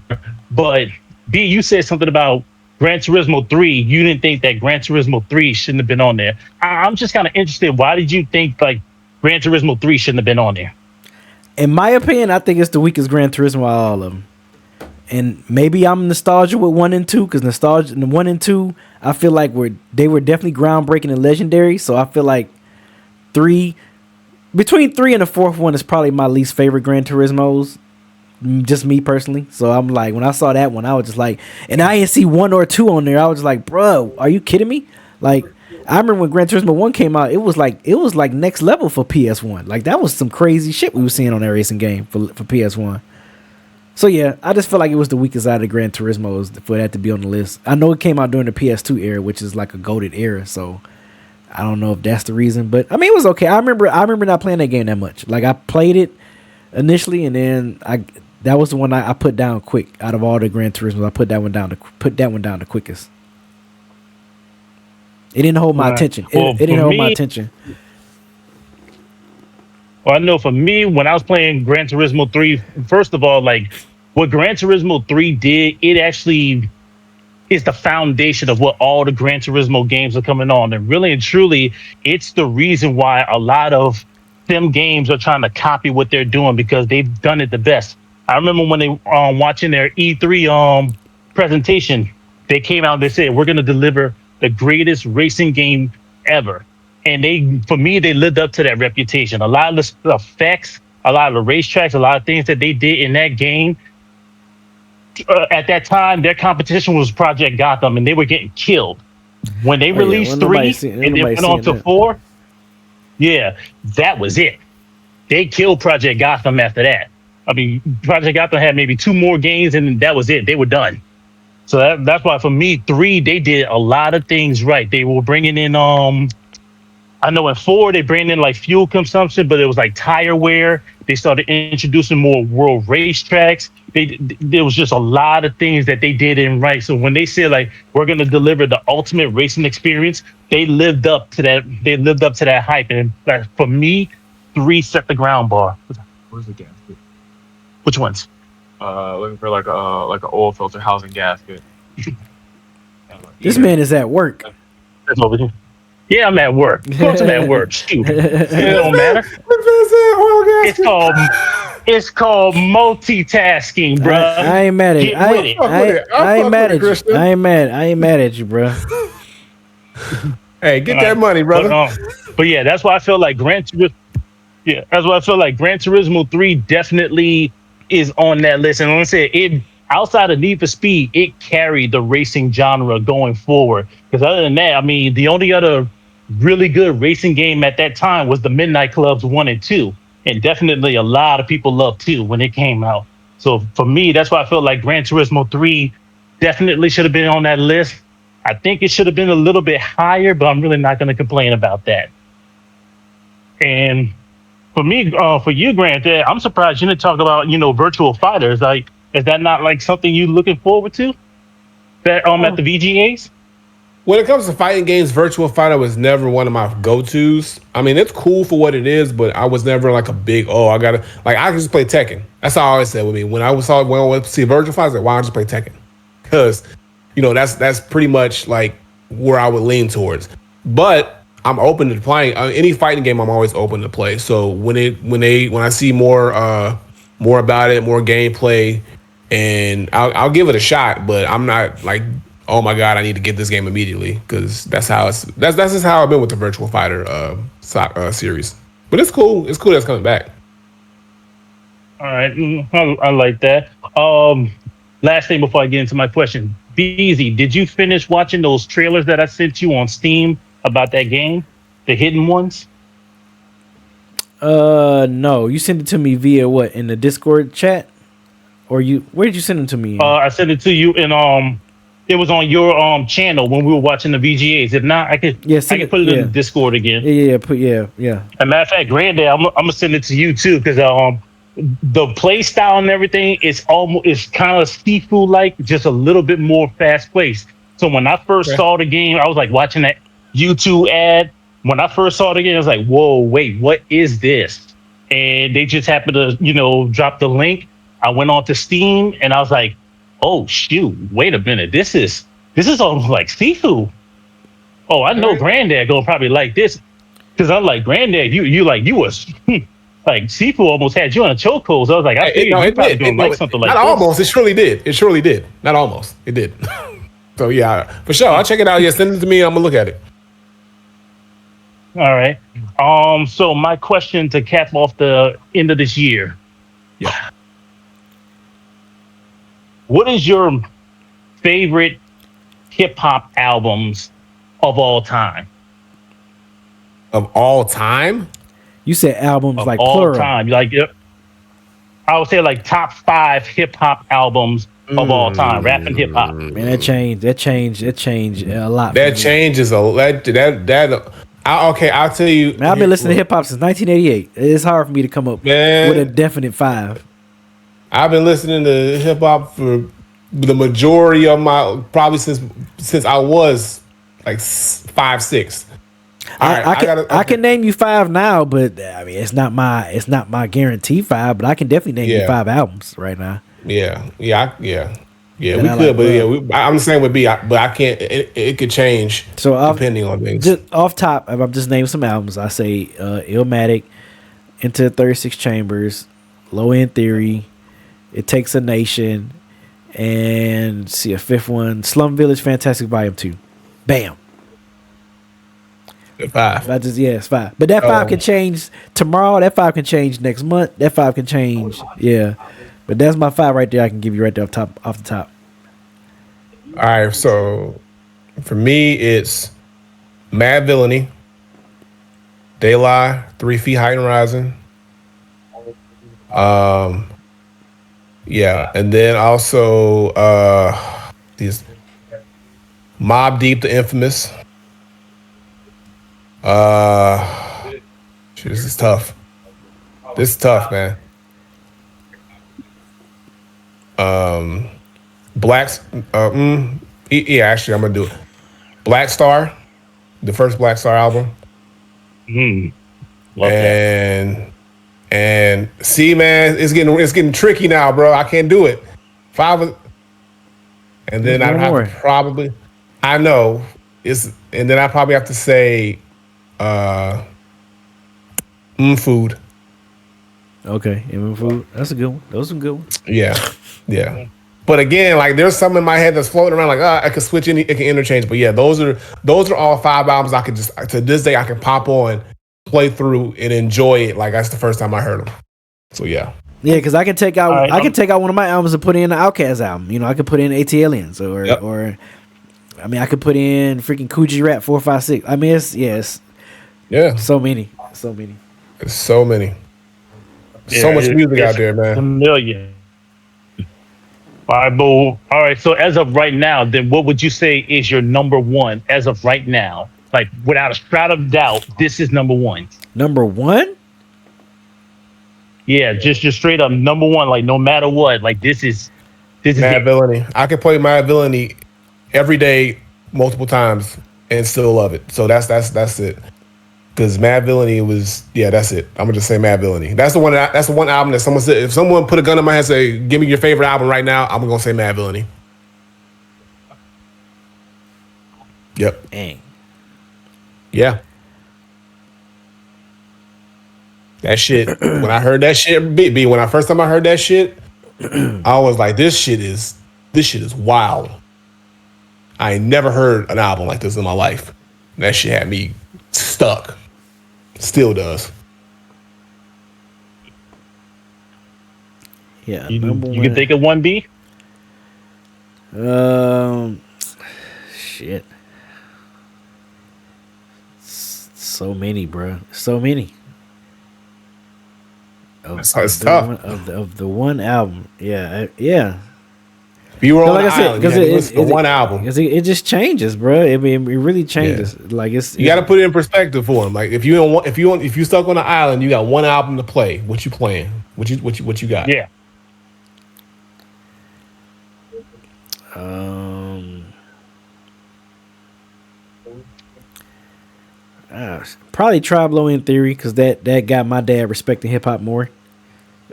But B, you said something about Gran Turismo 3. You didn't think that Gran Turismo 3 shouldn't have been on there. I'm just kind of interested. Why did you think like Gran Turismo 3 shouldn't have been on there? In my opinion, I think it's the weakest Gran Turismo out of all of them. And maybe I'm nostalgia with one and two because nostalgia in one and two, I feel like they were definitely groundbreaking and legendary. So I feel like three between three and the fourth one is probably my least favorite Gran Turismos. Just me personally. So I'm like, when I saw that one, I was just like, and I didn't see one or two on there. I was just like, bro, are you kidding me? Like, I remember when Gran Turismo One came out, it was like next level for PS1. Like that was some crazy shit we were seeing on that racing game for PS1. So yeah, I just feel like it was the weakest out of the Gran Turismos for that to be on the list. I know it came out during the PS2 era, which is like a goated era, so I don't know if that's the reason, but I mean it was okay. I remember not playing that game that much. Like I played it initially, and then that was the one I put down quick out of all the Gran Turismos. I put that one down the quickest. It didn't hold my Right. attention. It Well, didn't for hold my me, attention. well, I know for me, when I was playing Gran Turismo 3, first of all, like what Gran Turismo 3 did, it actually is the foundation of what all the Gran Turismo games are coming on. And really and truly, it's the reason why a lot of them games are trying to copy what they're doing because they've done it the best. I remember when they watching their E3 presentation, they came out and they said, we're gonna deliver the greatest racing game ever. And they for me, they lived up to that reputation. A lot of the effects, a lot of the racetracks, a lot of things that they did in that game at that time, their competition was Project Gotham, and they were getting killed. When they Oh yeah, released three and then went on seeing to that. four, yeah, that was it. They killed Project Gotham after that. I mean, Project Gotham had maybe two more games, and that was it. They were done. So that's why for me, three they did a lot of things right. They were bringing in I know in four they bring in like fuel consumption, but it was like tire wear. They started introducing more world racetracks. There was just a lot of things that they did in right. So when they said like we're gonna deliver the ultimate racing experience, they lived up to that. They lived up to that hype. And like, for me, three set the ground bar. Where's the gasket? Which ones? Looking for like an oil filter housing gasket. This Yeah, man is at work. that's over here. Yeah, I'm at work. Of course, I'm at work. Shoot, it don't matter. Oil It's gasket. called it's called multitasking, bruh. I ain't mad at Get with it. Fuck with it. I ain't fuck mad with it, at you. Christian. I ain't mad at you, bro. Hey, get All that right. money, But brother. but yeah, that's why I feel like yeah, that's why I feel like Gran Turismo 3 definitely is on that list. And like I said, it outside of Need for Speed, it carried the racing genre going forward. Because other than that, I mean, the only other really good racing game at that time was the Midnight Clubs 1 and 2. And definitely a lot of people loved 2 when it came out. So for me, that's why I feel like Gran Turismo 3 definitely should have been on that list. I think it should have been a little bit higher, but I'm really not going to complain about that. And for me, for you, Grant, I'm surprised you didn't talk about virtual fighters. Like, is that not like something you looking forward to? That at the VGAs? When it comes to fighting games, Virtual Fighter was never one of my go-tos. I mean, it's cool for what it is, but I was never like a big, I gotta, like, I can just play Tekken. That's how I always said with me. When I went to see Virtual Fighter, I was like, why don't I just play Tekken? Because, that's pretty much like where I would lean towards. But I'm open to playing any fighting game. I'm always open to play. So when I see more about it, more gameplay, and I'll give it a shot. But I'm not like oh my god, I need to get this game immediately because that's just how I've been with the Virtual Fighter series. But it's cool. It's cool that's coming back. All right, I like that. Last thing before I get into my question, Beezy, did you finish watching those trailers that I sent you on Steam about that game, the hidden ones? No, you sent it to me via what, in the Discord chat, or where did you send them to me? I sent it to you in it was on your channel when we were watching the VGAs. If not, I can put it in the Discord again. Yeah. As a matter of fact, Granddad, I'm gonna send it to you too because the play style and everything is kind of seafood like, just a little bit more fast paced. So when I first saw the game, I was like watching that YouTube ad. When I first saw the game, I was like, "Whoa, wait, what is this?" And they just happened to, drop the link. I went on to Steam and I was like, "Oh shoot, wait a minute, this is almost like seafood." Oh, I know Granddad gonna probably like this because I'm like, Granddad, you was like seafood almost had you on a chokehold. So I was like, I figured you probably gonna like something like not this. Almost, it surely did. It surely did. Not almost, it did. So yeah, for sure, I'll check it out. Yeah, send it to me. I'm gonna look at it. All right. So my question to cap off the end of this year. Yeah. What is your favorite hip hop albums of all time? Of all time? You said albums Of like all plural. time. Like I would say like top 5 hip hop albums of all time, rap and hip hop. Man, that changed a lot. That changes okay, I'll tell you. Man, I've been listening to hip hop since 1988. It's hard for me to come up with a definite 5. I've been listening to hip hop for the majority of probably since I was like 5, 6. I can name you 5 now, but I mean it's not my guarantee 5, but I can definitely name you 5 albums right now. Yeah, we could, but I'm the same with B, but I can't. It could change depending on things. Just off top, if I'm just naming some albums, I say Illmatic, Into the 36 Chambers, Low End Theory, It Takes a Nation, and see a 5th one, Slum Village Fantastic Volume 2. Bam. 5. It's 5. But that 5 can change tomorrow. That 5 can change next month. That 5 can change. Yeah. But that's my 5 right there. I can give you right there off the top. All right. So for me, it's Mad Villainy, De La, 3 Feet High and Rising. Yeah, and then also these Mobb Deep, The Infamous. This is tough. This is tough, man. Actually, I'm gonna do it. Black Star, the first Black Star album. Love that. And see, man, it's getting tricky now, bro. I can't do it. 5, and then I have to probably. I know and then I probably have to say, Food. Okay, Food. That's a good one. Those are good ones. Yeah. But again, like there's something in my head that's floating around. Like, I could switch it can interchange. But yeah, those are all 5 albums I could just to this day I can pop on, play through, and enjoy it. Like that's the first time I heard them. So yeah. Yeah, because I can take out can take out one of my albums and put in the Outkast album. I could put in AT Aliens or I mean I could put in freaking Coogee Rap 456. I mean it's so many. It's so many. So much music out there, man. A million. All right, Bo. All right, so as of right now, then what would you say is your number 1 as of right now? Like without a shroud of doubt, this is number 1. Number 1? Yeah, just straight up number 1. Like no matter what, like this is Mad Villainy. I can play Mad Villainy every day, multiple times, and still love it. So that's it. Because Mad Villainy was, that's it. I'm gonna just say Mad Villainy. That's the one. That's the one album that someone said. If someone put a gun in my head and say, "Give me your favorite album right now," I'm gonna say Mad Villainy. Yep. Dang. Yeah. That shit. When I heard that shit, B. When I first time I heard that shit, I was like, "This shit is wild." I ain't never heard an album like this in my life. That shit had me stuck. Still does. Yeah, You number you can one. think of one B. Um, shit. So many, bro. So many. It's The tough. one of the one album. Yeah, yeah. If you were Cause on like the I said, island, you because had to listen to one album. it just changes, bro. I mean, it really Yeah. changes. Like You got to put it in perspective for him. Like if you stuck on the island, you got one album to play. What you playing? What you got? Yeah. um, probably Tribe Low in Theory, because that got my dad respecting hip hop more.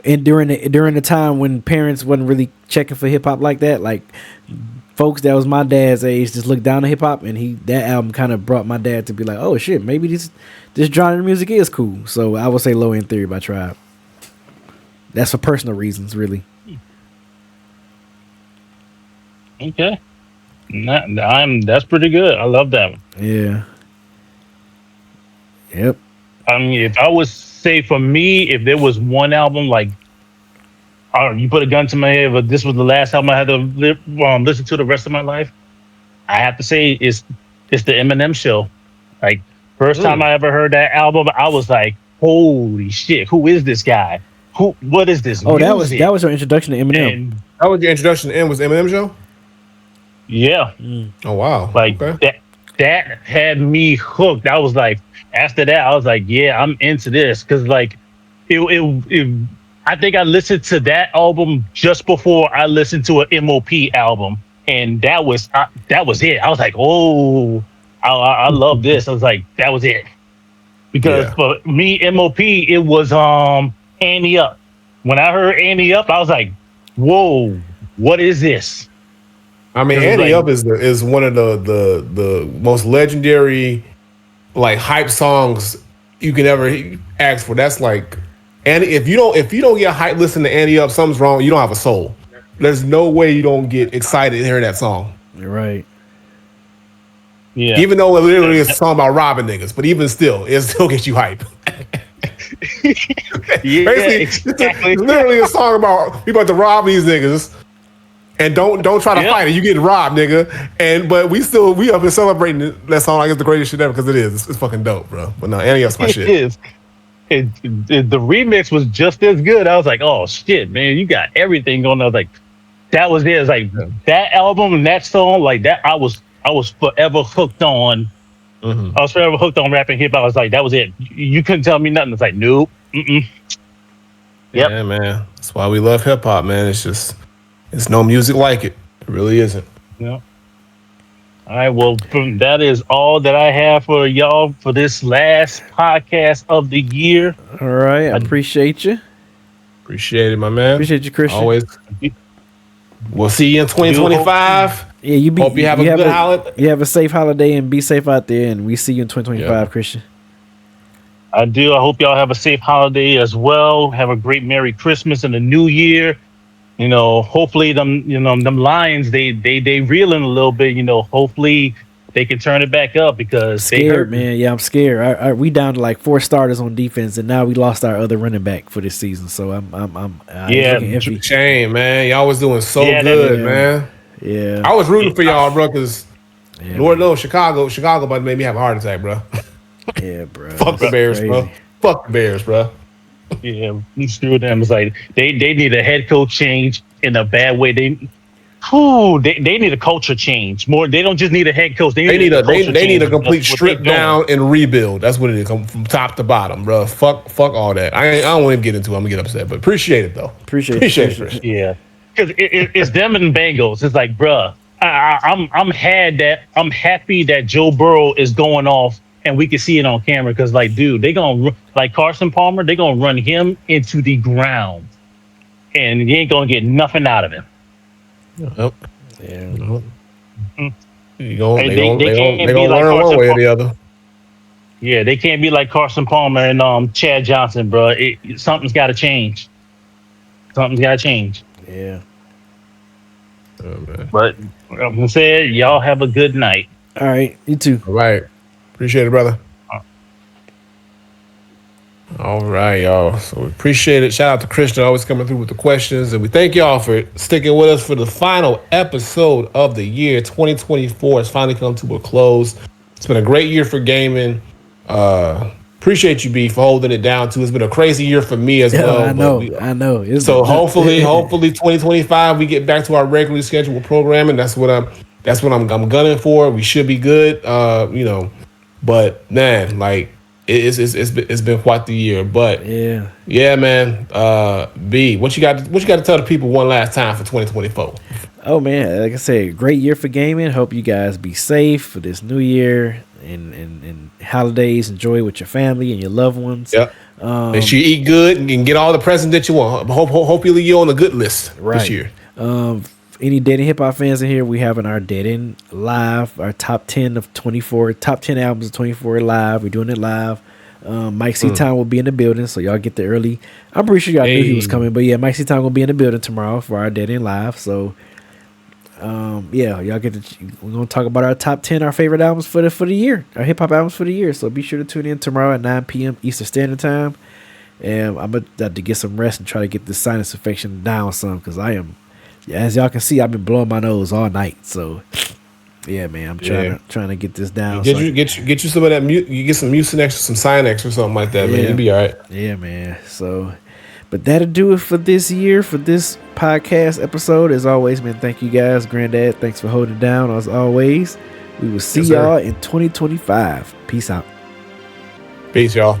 And during the time when parents wasn't really checking for hip hop like that, like folks that was my dad's age just looked down to hip hop, and that album kind of brought my dad to be like, oh shit, maybe this genre of music is cool. So I would say Low End Theory by Tribe. That's for personal reasons, really. Okay. That's pretty good. I love that one. Yeah. Yep. I mean, if I was say for me, if there was one album like, you put a gun to my head, but this was the last album I had to listen to the rest of my life, I have to say it's the Eminem Show. Like first time I ever heard that album, I was like, holy shit, who is this guy? What is this Oh, music? that was your introduction to Eminem. And That was your introduction to M was Eminem Show? yeah, Oh wow. like Okay. that had me hooked. I was like, after that, I was like, yeah, I'm into this because like it I think I listened to that album just before I listened to an MOP album, and that was it. I was like, oh, I love this. I was like, that was it because Yeah. for me, MOP it was Annie Up. When I heard Annie Up, I was like, whoa, what is this? I mean, 'Cause it's Annie like, Up is one of the most legendary like hype songs you can ever ask for. That's like, and if you don't get hype listening to Annie Up, something's wrong. You don't have a soul. There's no way you don't get excited hearing that song. You're right. yeah. Even though it literally is a song about robbing niggas, but even still, it still gets you hype. Yeah, Basically, exactly. it's literally a song about we about to rob these niggas. And don't try to Yep. fight it. You getting robbed, nigga. But we have been celebrating that song like it's the greatest shit ever because it is. It's fucking dope, bro. But no, Annie Up's my It shit. is. The remix was just as good. I was like, oh shit, man, you got everything going. I was like, that was it. It's like that album and that song, like that. I was forever hooked on. I was forever hooked on rap and hip hop. I was like, that was it. You couldn't tell me nothing. It's like, nope. Mm-mm. Yep. Yeah, man. That's why we love hip hop, man. It's no music like it. It really isn't. Yep. All right. Well, that is all that I have for y'all for this last podcast of the year. All right. I appreciate you. Appreciate it, my man. Appreciate you, Christian. Always. We'll see you in 2025. Yeah, you Hope you have a good holiday. You have a safe holiday and be safe out there. And we see you in 2025, Yeah. Christian. I do. I hope y'all have a safe holiday as well. Have a great Merry Christmas and a New Year. You know, hopefully them Lions they reeling a little bit. You know, hopefully they can turn it back up because they Scared, hurt. man. Yeah, I'm scared. We down to like 4 starters on defense, and now we lost our other running back for this season. So I'm Yeah, looking iffy. Shame, man. Y'all was doing so Yeah, good, yeah. man. Yeah, I was rooting for y'all, bro, because yeah, Lord knows Chicago about to make me have a heart attack, bro. yeah, bro. Fuck the That's Bears, crazy. bro. Fuck the Bears, bro. Yeah, screw them. It's like they need a head coach change in a bad way. They need a culture change. More, they don't just need a head coach. They need a culture they need a change. complete That's what strip they doing. down and rebuild. That's what it is, from top to bottom, bro. Fuck all that. I don't want to get into it. I'm gonna get upset, but appreciate it though. Appreciate it, it. Chris. Yeah, because it's them and Bengals. It's like, bruh, I'm happy that Joe Burrow is going off and we can see it on camera. Because like, dude, they gonna like Carson Palmer. They gonna run him into the ground, and you ain't gonna get nothing out of him. Yep. Yeah. They gonna They can't learn be like one Carson way or Palmer. the other. Yeah, they can't be like Carson Palmer and Chad Johnson, bro. Something's got to change. Something's got to change. Yeah. Oh, man. But I'm gonna say, y'all have a good night. All right, you too. All right. Appreciate it, brother. All right, y'all. So we appreciate it. Shout out to Christian always coming through with the questions. And we thank y'all for sticking with us for the final episode of the year. 2024 has finally come to a close. It's been a great year for gaming. Appreciate you, B, for holding it down too. It's been a crazy year for me as well. I know. So hopefully 2025 we get back to our regularly scheduled programming. That's what I'm gunning for. We should be good. But man, like it's been quite the year. But yeah, man. B, what you got to tell the people one last time for 2024? Oh man, like I said, great year for gaming. Hope you guys be safe for this new year and holidays. Enjoy with your family and your loved ones. Yep. Make sure you eat good and get all the presents that you want. Hopefully you're on the good list this year. Any Dead End Hip Hop fans in here, we having our Dead End live, our top 10 of 24, top 10 albums of 24 live. We're doing it live. Mike C. Town will be in the building, so y'all get there early. I'm pretty sure y'all knew he was coming, but yeah, Mike C. Town will be in the building tomorrow for our Dead End live. So y'all we're gonna talk about our top 10, our favorite albums for the year, our hip hop albums for the year. So be sure to tune in tomorrow at 9 p.m. Eastern Standard Time. And I'm about to get some rest and try to get this sinus infection down some, because I am, as y'all can see, I've been blowing my nose all night. So yeah, man, I'm trying to get this down. Get you some of that. You get some Mucinex or some Sinex or something like that, man. You'll be all right. Yeah, man. So, but that'll do it for this year, for this podcast episode. As always, man, thank you guys. Granddad, thanks for holding it down as always. We will see y'all in 2025. Peace out. Peace, y'all.